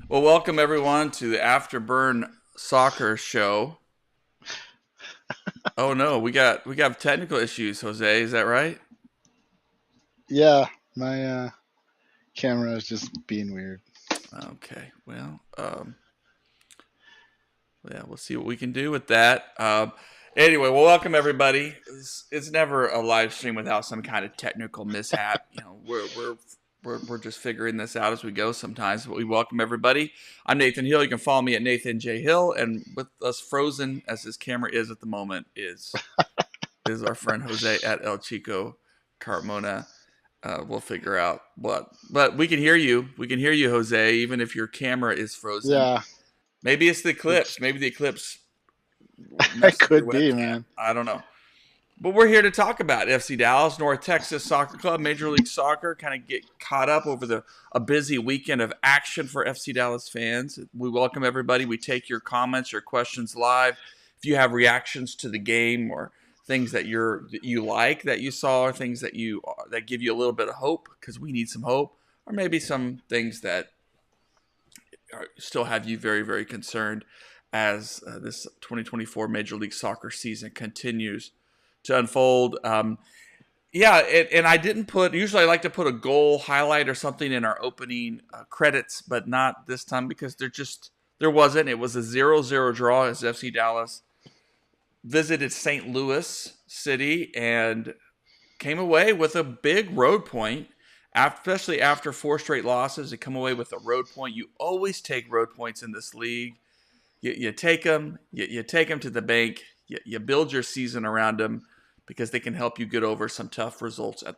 Well, welcome everyone to the Afterburn Soccer Show. Oh no, we got technical issues, Jose. Is that right? Yeah, my camera is just being weird. Okay. Yeah, we'll see what we can do with that. Anyway, well, welcome everybody. It's never a live stream without some kind of technical mishap. We're just figuring this out as we go sometimes. But we welcome everybody. I'm Nathan Hill. You can follow me at Nathan J Hill, and with us frozen as his camera is at the moment is our friend Jose at El Chico Carmona. We'll figure out what, but we can hear you. We can hear you, Jose, even if your camera is frozen. Yeah, Maybe it's the it's eclipse. Maybe the eclipse it messed with your could be, webcam. man. I don't know. But we're here to talk about FC Dallas, North Texas Soccer Club, Major League Soccer. Kind of get caught up over a busy weekend of action for FC Dallas fans. We welcome everybody. We take your comments, your questions live. If you have reactions to the game or things that you like that you saw, or things that give you a little bit of hope, because we need some hope, or maybe some things that still have you very, very concerned as this 2024 Major League Soccer season continues to unfold. And I didn't put, usually I like to put a goal highlight or something in our opening credits, but not this time because there wasn't. It was a 0-0 draw as FC Dallas visited St. Louis City and came away with a big road point, especially after four straight losses. To come away with a road point, you always take road points in this league. You take them, you take them to the bank. You build your season around them because they can help you get over some tough results at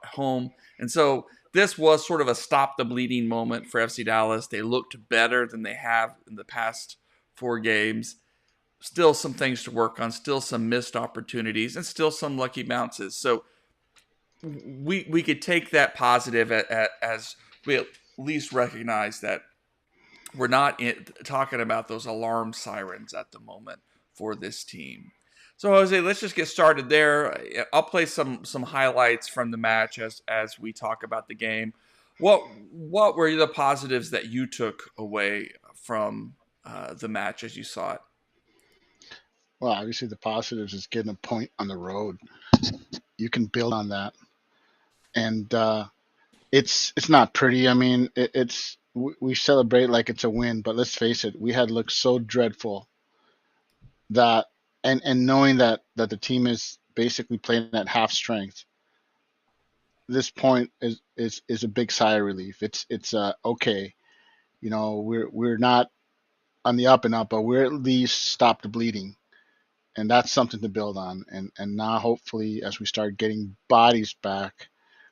home. And so this was sort of a stop the bleeding moment for FC Dallas. They looked better than they have in the past four games. Still some things to work on, still some missed opportunities, and still some lucky bounces. So we could take that positive as we at least recognize that we're not talking about those alarm sirens at the moment for this team. So Jose, let's just get started there. I'll play some highlights from the match as we talk about the game. What were the positives that you took away from the match as you saw it? Well, obviously the positives is getting a point on the road. You can build on that, and it's not pretty. I mean, we celebrate like it's a win, but let's face it, we had looked so dreadful that, and knowing that the team is basically playing at half strength. This point is a big sigh of relief. It's okay. We're not on the up and up, but we're at least stopped the bleeding, and that's something to build on. And now hopefully, as we start getting bodies back,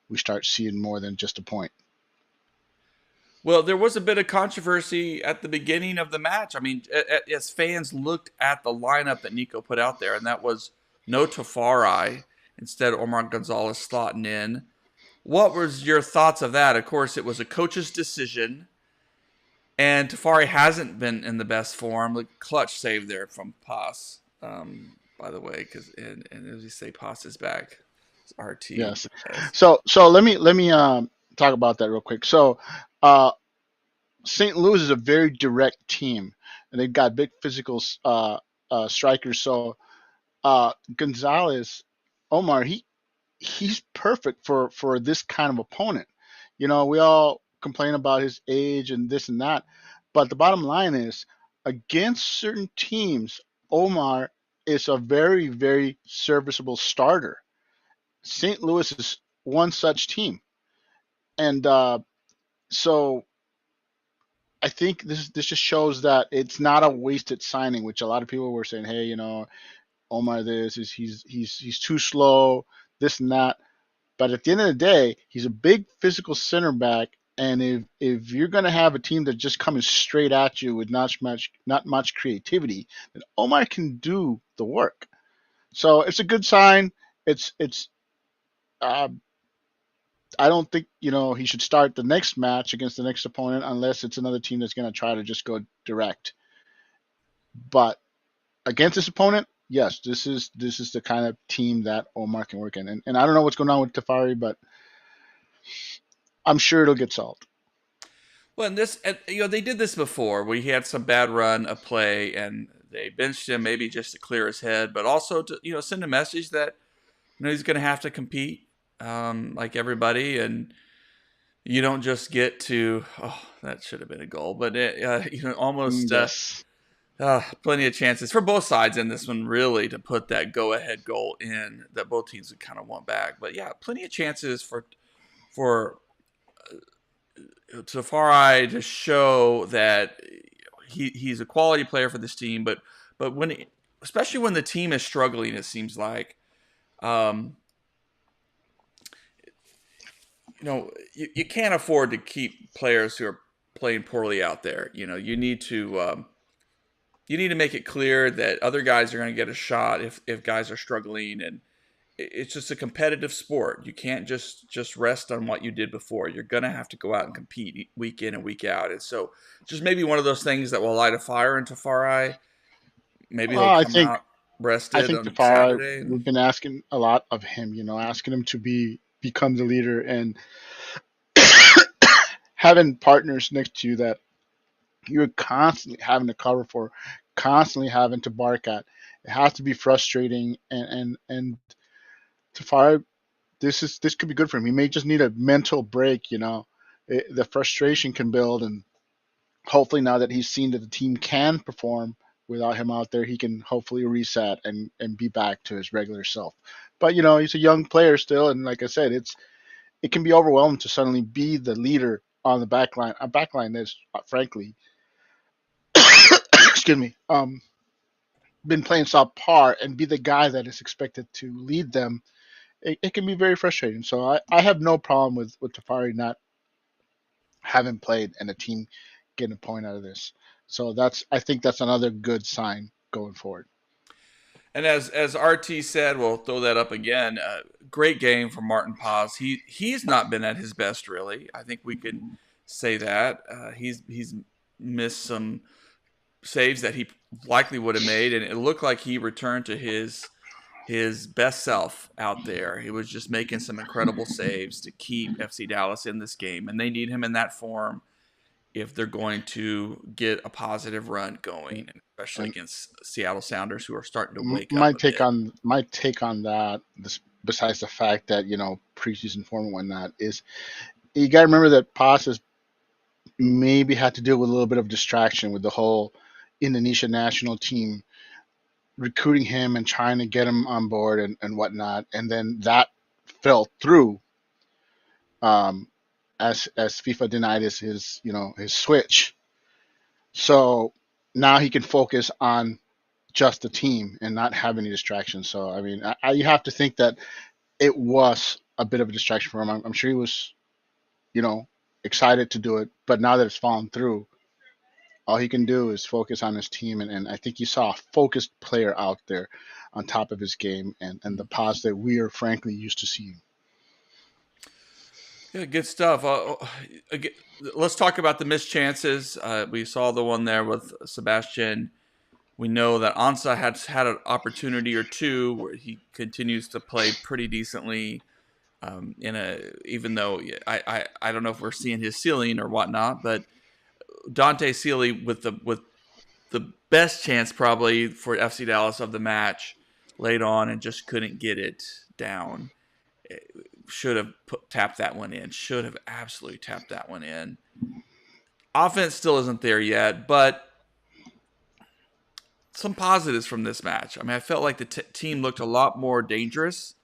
we start seeing more than just a point. Well, there was a bit of controversy at the beginning of the match. I mean, as fans looked at the lineup that Nico put out there, and that was no Tafari, instead Omar Gonzalez slotting in. What was your thoughts of that? Of course, it was a coach's decision, and Tafari hasn't been in the best form. The clutch save there from Paz, by the way, and as you say, Paz is back. It's RT. Yes. So let me talk about that real quick. So uh, St. Louis is a very direct team, and they've got big physical strikers. So Gonzalez, Omar, he's perfect for this kind of opponent. We all complain about his age and this and that, but the bottom line is, against certain teams, Omar is a very, very serviceable starter. St. Louis is one such team, and so I think this just shows that it's not a wasted signing, which a lot of people were saying, hey, Omar, this is he's too slow, this and that. But at the end of the day, he's a big physical center back, and if you're going to have a team that's just coming straight at you with not much creativity, then Omar can do the work. So it's a good sign. It's uh, I don't think he should start the next match against the next opponent unless it's another team that's going to try to just go direct. But against this opponent, yes, this is the kind of team that Omar can work in. And I don't know what's going on with Tafari, but I'm sure it'll get solved. Well, and this, and, they did this before. We had some bad run of play, and they benched him maybe just to clear his head, but also to send a message that he's going to have to compete like everybody, and you don't just get to. Oh, that should have been a goal, but almost. Yes. Plenty of chances for both sides in this one, really, to put that go-ahead goal in that both teams would kind of want back. But yeah, plenty of chances for Tafari to show that he's a quality player for this team. But especially when the team is struggling, it seems like um, you can't afford to keep players who are playing poorly out there. You need to make it clear that other guys are going to get a shot if guys are struggling, and it's just a competitive sport. You can't just rest on what you did before. You're going to have to go out and compete week in and week out. And so just maybe one of those things that will light a fire into Farai. Maybe he'll I come think out I rested think on Tafari, Saturday. we've been asking a lot of him, asking him to become the leader and having partners next to you that you're constantly having to cover for, constantly having to bark at. It has to be frustrating, and Tafari, this could be good for him. He may just need a mental break. The frustration can build, and hopefully now that he's seen that the team can perform without him out there, he can hopefully reset and be back to his regular self. But he's a young player still, and like I said, it can be overwhelming to suddenly be the leader on the back line. A back line that's frankly, excuse me, been playing subpar, and be the guy that is expected to lead them. It can be very frustrating. So I have no problem with Tafari not having played and the team getting a point out of this. So I think that's another good sign going forward. And as RT said, we'll throw that up again. Great game from Martin Paz. He's not been at his best, really. I think we could say that. He's missed some saves that he likely would have made, and it looked like he returned to his best self out there. He was just making some incredible saves to keep FC Dallas in this game, and they need him in that form if they're going to get a positive run going, especially And against Seattle Sounders, who are starting to wake up my a take bit. on that, besides the fact that preseason form and whatnot, is you got to remember that Paz has maybe had to deal with a little bit of distraction with the whole Indonesia national team recruiting him and trying to get him on board and whatnot, and then that fell through, um, as FIFA denied his switch. So now he can focus on just the team and not have any distractions. So I mean, you have to think that it was a bit of a distraction for him. I'm sure he was, you know, excited to do it, but now that it's fallen through, all he can do is focus on his team. And I think you saw a focused player out there on top of his game, and the pause that we are frankly used to seeing. Yeah, good stuff. Again, let's talk about the missed chances. We saw the one there with Sebastian. We know that Ansa has had an opportunity or two where he continues to play pretty decently. Even though I don't know if we're seeing his ceiling or whatnot, but Dante Sealy with the best chance probably for FC Dallas of the match late on and just couldn't get it down. Should have tapped that one in. Should have absolutely tapped that one in. Offense still isn't there yet, but some positives from this match. I mean, I felt like the team looked a lot more dangerous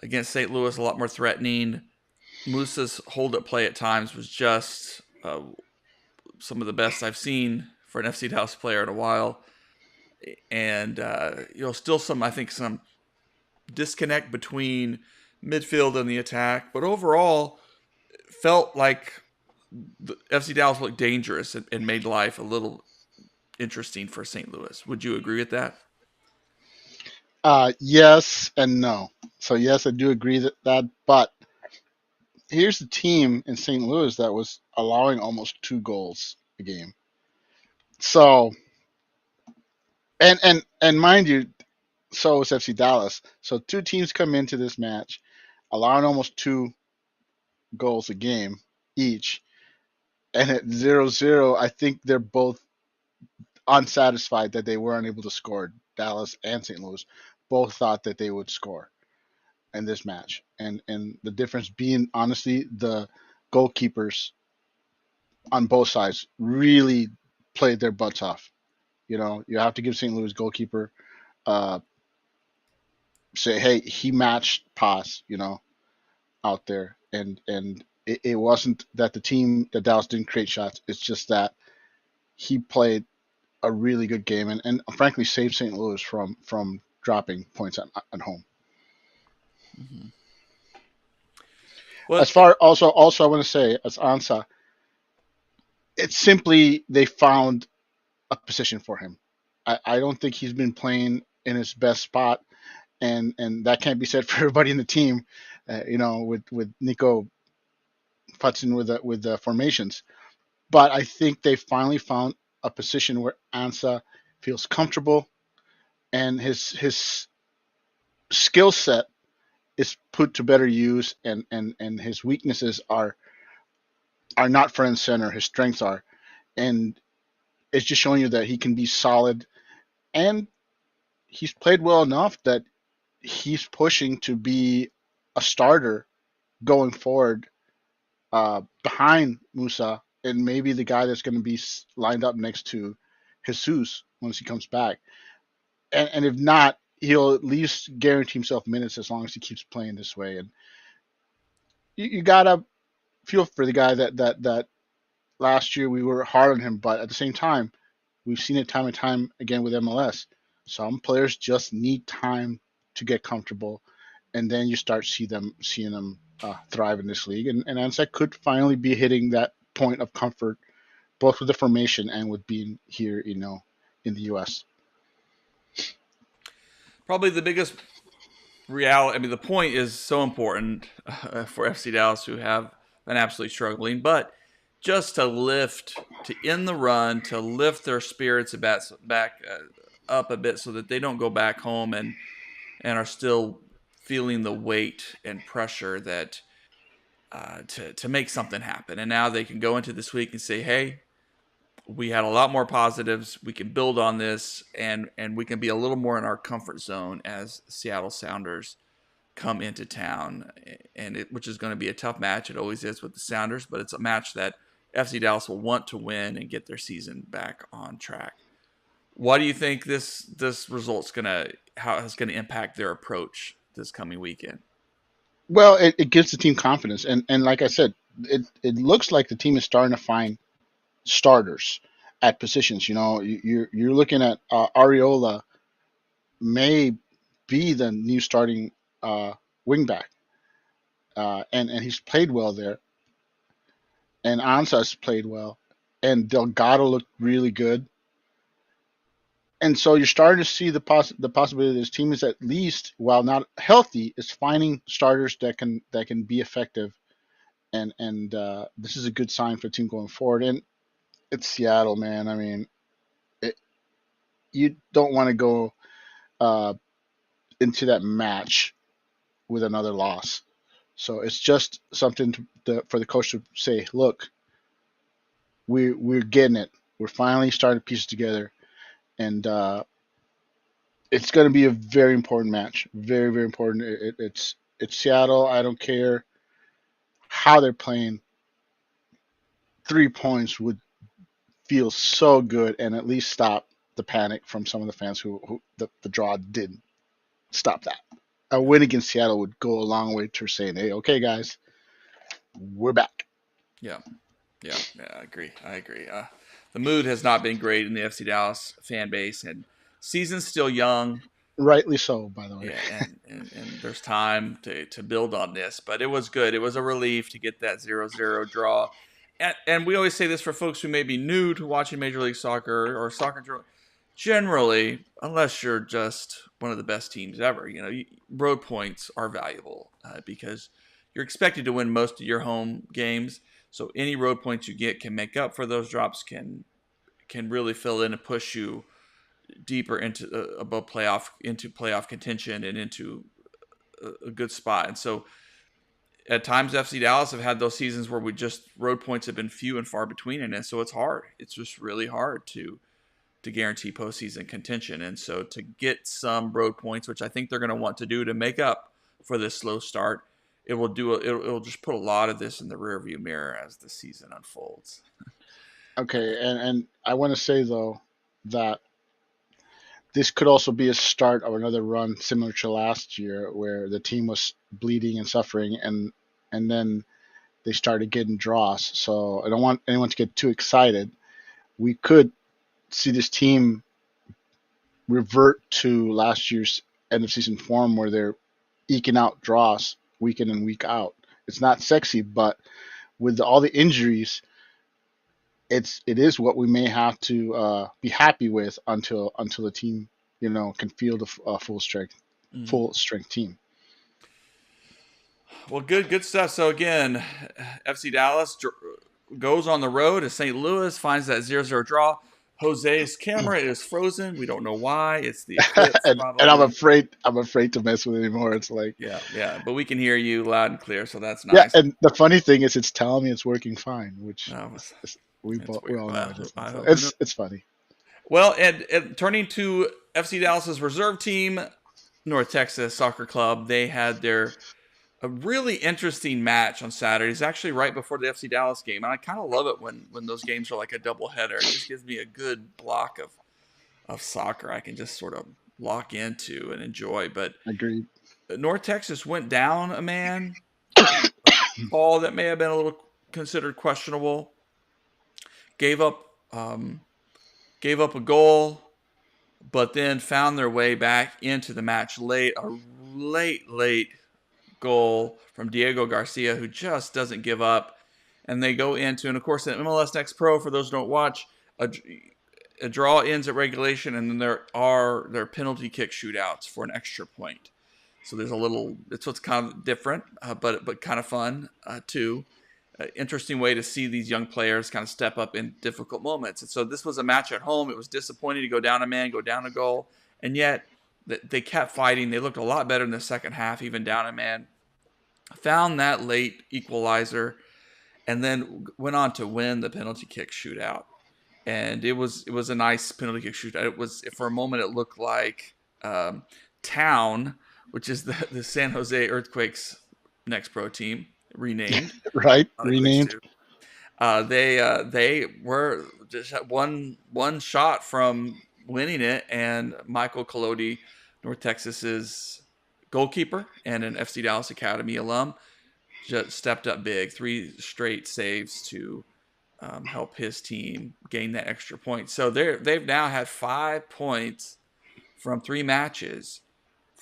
against St. Louis, a lot more threatening. Musa's hold up play at times was just some of the best I've seen for an FC Dallas player in a while. And, still I think some disconnect between midfield and the attack. But overall, felt like the FC Dallas looked dangerous and made life a little interesting for St. Louis. Would you agree with that? Yes and no. So yes, I do agree that, but here's the team in St. Louis that was allowing almost 2 goals a game. So and mind you, so was FC Dallas. So two teams come into this match allowing almost 2 goals a game each, And at 0-0, I think they're both unsatisfied that they weren't able to score. Dallas and St. Louis both thought that they would score in this match, and the difference being honestly the goalkeepers on both sides really played their butts off. You know, you have to give St. Louis goalkeeper uh, say, hey, he matched Paz, you know, out there, and it wasn't that the team that Dallas didn't create shots. It's just that he played a really good game and frankly saved St. Louis from dropping points at home. Mm-hmm. Well, As far also I want to say as Ansa, it's simply they found a position for him. I don't think he's been playing in his best spot, and that can't be said for everybody in the team. You know, with Nico futzing with the formations, but I think they finally found a position where Ansa feels comfortable and his skill set is put to better use, and his weaknesses are not front and center. His strengths are, and it's just showing you that he can be solid, and he's played well enough that he's pushing to be a starter going forward behind Musa and maybe the guy that's going to be lined up next to Jesus once he comes back. And if not, he'll at least guarantee himself minutes as long as he keeps playing this way. And you gotta feel for the guy that last year we were hard on him, but at the same time, we've seen it time and time again with MLS. Some players just need time to get comfortable, and then you start seeing them thrive in this league. And Ansek could finally be hitting that point of comfort, both with the formation and with being here, you know, in the U.S. probably the biggest reality. I mean, the point is so important for FC Dallas, who have been absolutely struggling, but just to lift, to end the run, to lift their spirits back up a bit, so that they don't go back home and are still feeling the weight and pressure that to make something happen. And now they can go into this week and say, hey, we had a lot more positives. We can build on this, and we can be a little more in our comfort zone as Seattle Sounders come into town, which is going to be a tough match. It always is with the Sounders, but it's a match that FC Dallas will want to win and get their season back on track. What do you think this result's gonna how it's gonna impact their approach this coming weekend? Well, it gives the team confidence, and like I said, it looks like the team is starting to find starters at positions. You know, you're looking at Ariola may be the new starting wingback, and he's played well there, and Ansas played well, and Delgado looked really good, and so you're starting to see the possibility that this team is at least, while not healthy, is finding starters that can be effective, and this is a good sign for the team going forward. And it's Seattle, man. I mean, it, you don't want to go uh, into that match with another loss. So it's just something for the coach to say, look, we're getting it. We're finally starting to piece it together, and it's going to be a very important match. Very very important. It's Seattle. I don't care how they're playing. 3 points would feel so good, and at least stop the panic from some of the fans who the draw didn't stop that. A win against Seattle would go a long way to saying, hey, okay, guys, we're back. Yeah, yeah. I agree. The mood has not been great in the FC Dallas fan base, and season's still young. Rightly so, by the way. Yeah, and there's time to build on this, but it was good. It was a relief to get that 0-0 draw. And we always say this for folks who may be new to watching Major League Soccer or soccer generally, unless you're just one of the best teams ever, road points are valuable because you're expected to win most of your home games. So any road points you get can make up for those drops, can really fill in and push you deeper into above playoff into playoff contention and into a good spot. And so at times FC Dallas have had those seasons where we just road points have been few and far between, and so it's hard. It's just really hard to guarantee postseason contention, and so to get some road points, which I think they're going to want to do to make up for this slow start, it'll just put a lot of this in the rearview mirror as the season unfolds. Okay, and I want to say though that this could also be a start of another run similar to last year, where the team was bleeding and suffering, and then they started getting draws. So I don't want anyone to get too excited. We could see this team revert to last year's end of season form, where they're eking out draws week in and week out. It's not sexy, but with all the injuries, it is what we may have to be happy with until the team can field a Mm-hmm. full strength team. Well, good stuff. So again, FC Dallas goes on the road to St. Louis, finds that 0-0 draw. Jose's camera is frozen. We don't know why. It's the eclipse, And probably. I'm afraid to mess with it anymore. It's like, Yeah. But we can hear you loud and clear, so that's yeah. nice. And the funny thing is, it's telling me it's working fine, which No, it's we weird. all know Well, it isn't. I So hope. it's funny. Well, and turning to FC Dallas's reserve team, North Texas Soccer Club, they had a really interesting match on Saturday. It's actually right before the FC Dallas game, and I kind of love it when those games are like a doubleheader. It just gives me a good block of soccer I can just sort of lock into and enjoy. But Agreed. North Texas went down a man, call that may have been a little considered questionable. Gave up um, gave up a goal, but then found their way back into the match late. A late goal from Diego Garcia, who just doesn't give up. And they go into, and of course, in MLS Next Pro, for those who don't watch, a draw ends at regulation, and then there are penalty kick shootouts for an extra point. So there's a little, it's what's kind of different, but kind of fun too. Interesting way to see these young players kind of step up in difficult moments. And so this was a match at home. It was disappointing to go down a man, go down a goal, and yet they kept fighting. They looked a lot better in the second half, even down a man. Found that late equalizer, and then went on to win the penalty kick shootout. And it was a nice penalty kick shootout. It was, for a moment, it looked like Town, which is the San Jose Earthquakes next pro team, renamed. Right, Which renamed. they were just one shot from winning it, and Michael Collodi, North Texas's goalkeeper and an FC Dallas Academy alum, just stepped up big, 3 straight saves to help his team gain that extra point. So they've now had 5 points from 3 matches,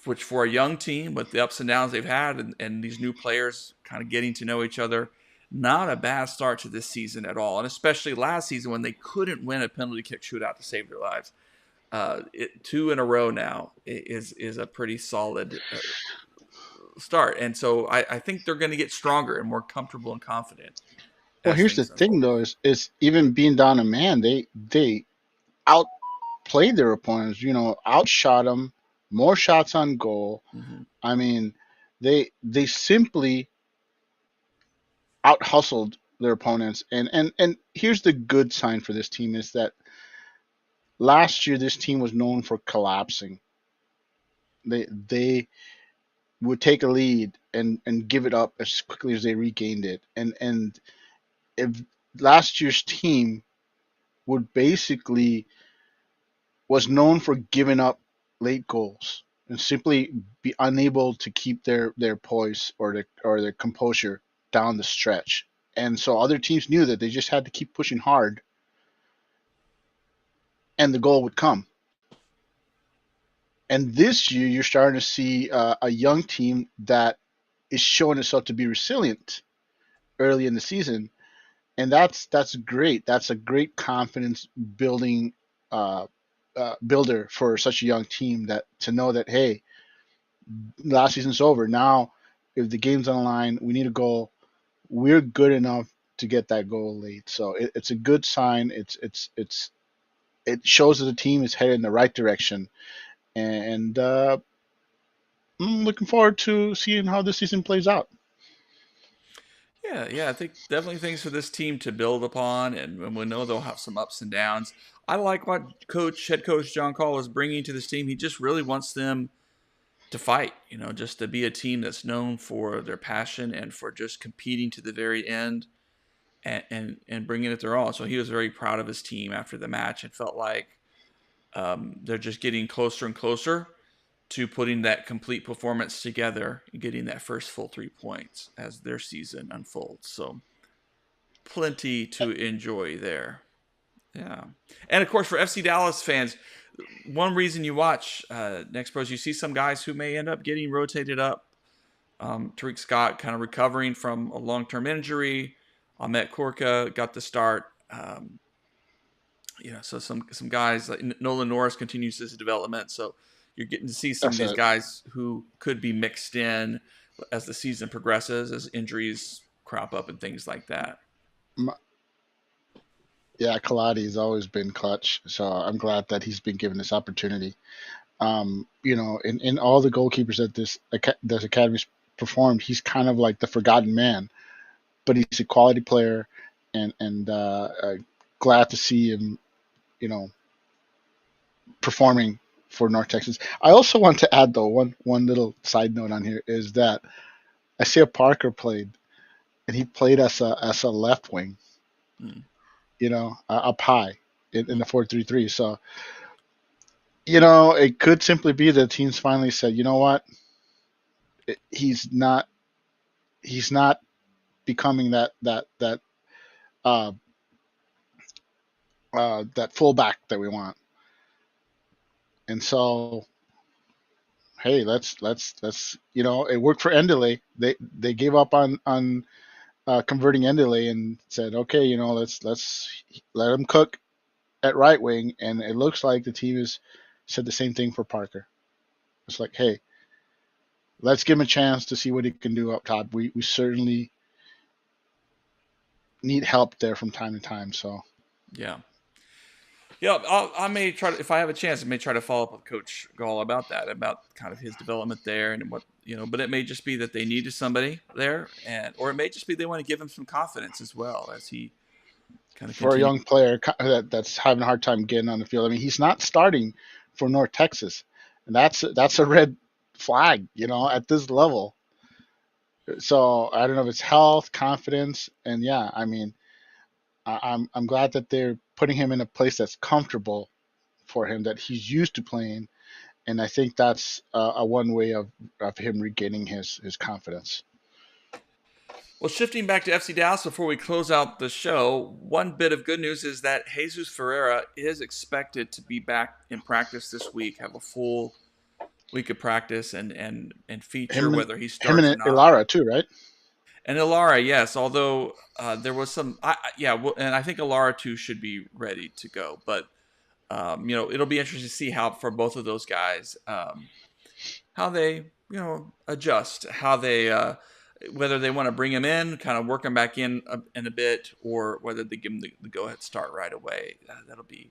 which for a young team with the ups and downs they've had, and these new players kind of getting to know each other, not a bad start to this season at all. And especially last season when they couldn't win a penalty kick shootout to save their lives. 2 in a row now is a pretty solid start. And so I think they're going to get stronger and more comfortable and confident Well, as here's the things thing unfold. though, is even being down a man, they outplayed their opponents. Outshot them, more shots on goal. Mm-hmm. I mean, they simply out hustled their opponents. And here's the good sign for this team is that last year this team was known for collapsing. They would take a lead and give it up as quickly as they regained it. And if last year's team would basically was known for giving up late goals and simply be unable to keep their poise or their composure down the stretch. And so other teams knew that they just had to keep pushing hard and the goal would come. And this year, you're starting to see a young team that is showing itself to be resilient early in the season, and that's great. That's a great confidence building builder for such a young team, that to know that, hey, last season's over. Now, if the game's on the line, we need a goal. We're good enough to get that goal late. So it's a good sign. It shows that the team is headed in the right direction, and I'm looking forward to seeing how this season plays out. Yeah. I think definitely things for this team to build upon, and we know they'll have some ups and downs. I like what head coach John Call is bringing to this team. He just really wants them to fight, just to be a team that's known for their passion and for just competing to the very end and bringing it their all. So he was very proud of his team after the match and felt like they're just getting closer and closer to putting that complete performance together and getting that first full 3 points as their season unfolds. So plenty to enjoy there. Yeah. And of course, for FC Dallas fans, one reason you watch Next Pros, you see some guys who may end up getting rotated up. Tariq Scott kind of recovering from a long-term injury. Ahmet Korka got the start. So some guys like Nolan Norris continues his development. So you're getting to see some of That's these it. guys who could be mixed in as the season progresses, as injuries crop up and things like that. M- Yeah, Kaladi has always been clutch, so I'm glad that he's been given this opportunity. In all the goalkeepers that this academy's performed, he's kind of like the forgotten man, but he's a quality player, and glad to see him, you know, performing for North Texas. I also want to add though one little side note on here is that I see a Parker played, and he played as a left wing, Mm, up high in mm. the 4-3-3. So it could simply be that teams finally said, you know what, he's not becoming uh, that fullback that we want. And so, hey, let's it worked for Endeley. They gave up on converting Endeley and said, okay, let's let him cook at right wing. And it looks like the team has said the same thing for Parker. It's like, hey, let's give him a chance to see what he can do up top. We certainly need help there from time to time. So Yeah. Yeah, I may try to, if I have a chance, I may try to follow up with Coach Gall about that, about kind of his development there and but it may just be that they needed somebody there, or it may just be they want to give him some confidence as well as he kind of for a continues. young player that's having a hard time getting on the field, I mean, he's not starting for North Texas, and that's a red flag, at this level. So I don't know if it's health, confidence, and yeah, I mean, I'm glad that they're putting him in a place that's comfortable for him, that he's used to playing, and I think that's a one way of him regaining his confidence. Well, shifting back to FC Dallas before we close out the show, one bit of good news is that Jesus Ferreira is expected to be back in practice this week, have a full week of practice and feature Him and whether he him starts or and not. Ilara too, right? And Ilara, yes, although there was some, yeah, well, and I think Ilara too should be ready to go. But it'll be interesting to see how for both of those guys how they adjust, how they whether they want to bring him in, kind of work him back in a bit, or whether they give him the go ahead start right away. That'll be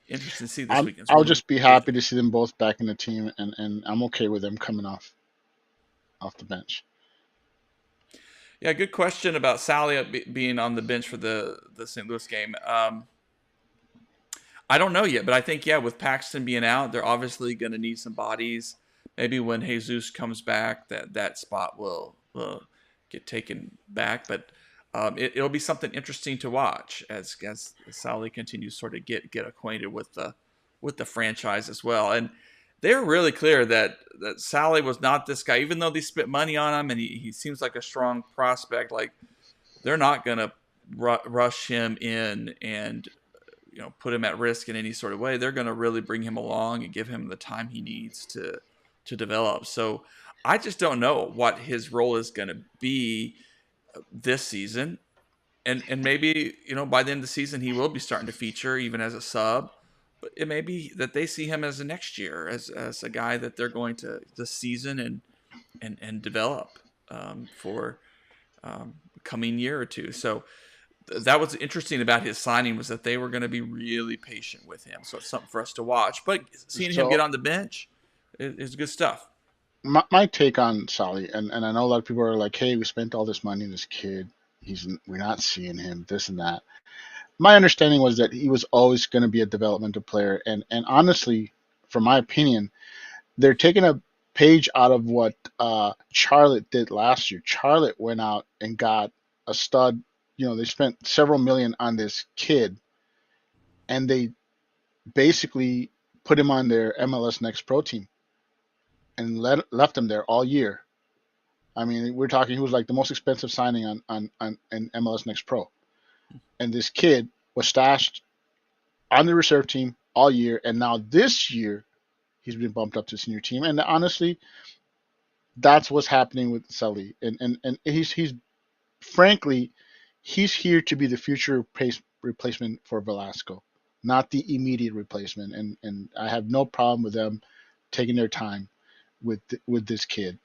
interesting to see this weekend. It's I'll one of just be those happy to games. see them both back in the team, and I'm okay with them coming off the bench. Yeah, good question about Sally being on the bench for the St. Louis game. I don't know yet, but I think with Paxton being out, they're obviously going to need some bodies. Maybe when Jesus comes back, that spot will get taken back. But it'll be something interesting to watch as Sally continues sort of get acquainted with the franchise as well. And they're really clear that Sally was not this guy, even though they spent money on him and he seems like a strong prospect. Like they're not going to rush him in and put him at risk in any sort of way. They're going to really bring him along and give him the time he needs to develop. So I just don't know what his role is going to be this season. And maybe by the end of the season he will be starting to feature even as a sub. But it may be that they see him as a next year as a guy that they're going to this season and develop for coming year or two. So that was interesting about his signing was that they were going to be really patient with him. So it's something for us to watch. But seeing him get So on the bench is good stuff. my take on Sally, and I know a lot of people are like, "Hey, we spent all this money on this kid. We're not seeing him. This and that." My understanding was that he was always going to be a developmental player, and honestly, from my opinion, they're taking a page out of what Charlotte did last year. Charlotte went out and got a stud. They spent several million on this kid, and they basically put him on their MLS Next Pro team and left him there all year. I mean, we're talking he was like the most expensive signing on in MLS Next Pro, and this kid was stashed on the reserve team all year, and now this year he's been bumped up to senior team. And honestly, that's what's happening with Sully, and he's frankly he's here to be the future replacement for Velasco, not the immediate replacement. And I have no problem with them taking their time with this kid.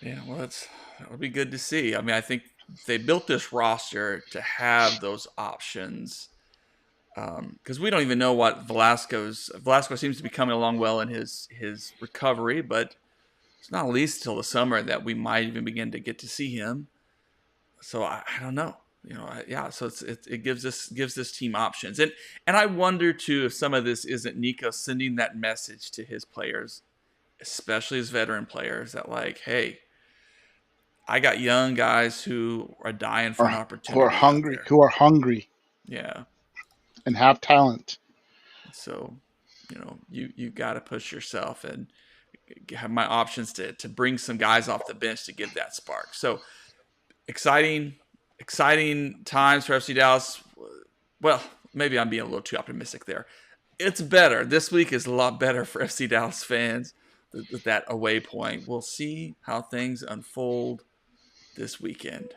Yeah, well, that'll be good to see. I mean, I think they built this roster to have those options because we don't even know what Velasco seems to be coming along well in his recovery, but it's not at least till the summer that we might even begin to get to see him. So I don't know. Yeah. So it gives this team options, and I wonder too if some of this isn't Nico sending that message to his players, especially his veteran players, that like, hey, I got young guys who are dying for Or an who are opportunity out hungry, there. who are hungry Yeah. and have talent. So, you got to push yourself and have my options to bring some guys off the bench to give that spark. So exciting, exciting times for FC Dallas. Well, maybe I'm being a little too optimistic there. It's better. This week is a lot better for FC Dallas fans with that away point. We'll see how things unfold this weekend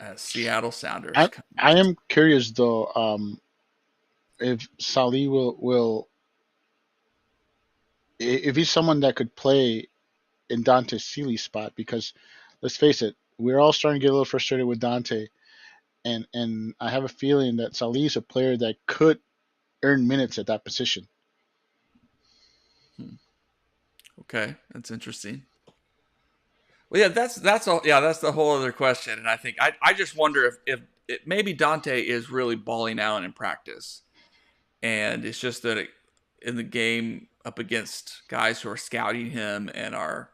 as Seattle Sounders I come I to. am curious though, if Salih will if he's someone that could play in Dante Sealy's spot, because let's face it, we're all starting to get a little frustrated with Dante, and I have a feeling that Salih is a player that could earn minutes at that position. Hmm. Okay, that's interesting. Well, yeah, that's all. Yeah, that's the whole other question. And I think I just wonder if maybe Dante is really balling out in practice, and it's just that in the game up against guys who are scouting him and are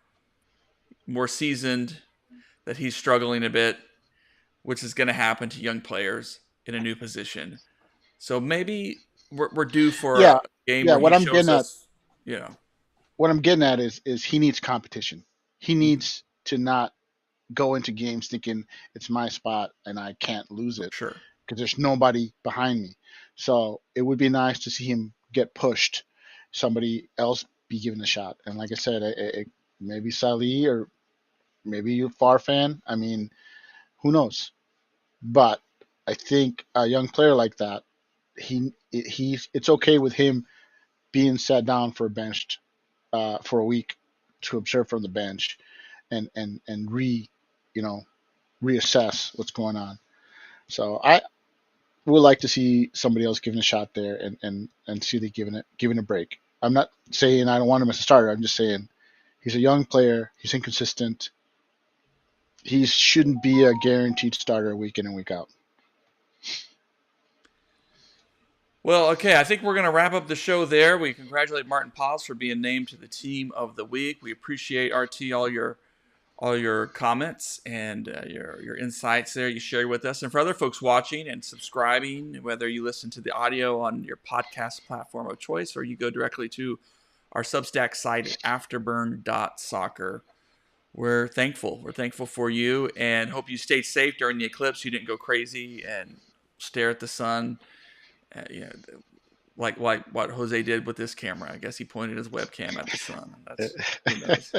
more seasoned, that he's struggling a bit, which is going to happen to young players in a new position. So maybe we're due for Yeah, a game yeah. where he shows us, you know, What I'm getting at is he needs competition. He mhm, needs to not go into games thinking it's my spot and I can't lose it sure. because there's nobody behind me. So it would be nice to see him get pushed, somebody else be given a shot. And like I said, maybe Salih or maybe you're a Far fan. I mean, who knows? But I think a young player like that, it's okay with him being sat down for a bench for a week to observe from the bench and you know reassess what's going on. So I would like to see somebody else given a shot there and see they given a break. I'm not saying I don't want him as a starter. I'm just saying he's a young player. He's inconsistent. He shouldn't be a guaranteed starter week in and week out. Well, okay, I think we're going to wrap up the show there. We congratulate Martin Paz for being named to the team of the week. We appreciate RT all your comments and your insights there you share with us. And for other folks watching and subscribing, whether you listen to the audio on your podcast platform of choice or you go directly to our Substack site at afterburn.soccer, we're thankful. We're thankful for you and hope you stayed safe during the eclipse. You didn't go crazy and stare at the sun. You know, like what Jose did with this camera. I guess he pointed his webcam at the sun. That's who knows.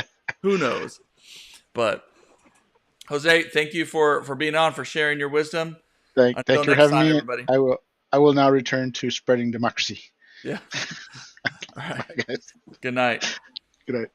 Who knows? But Jose, thank you for being on, for sharing your wisdom. Thank Until you for next having time, me. everybody. I will now return to spreading democracy. Yeah. All right. Bye guys. Good night. Good night.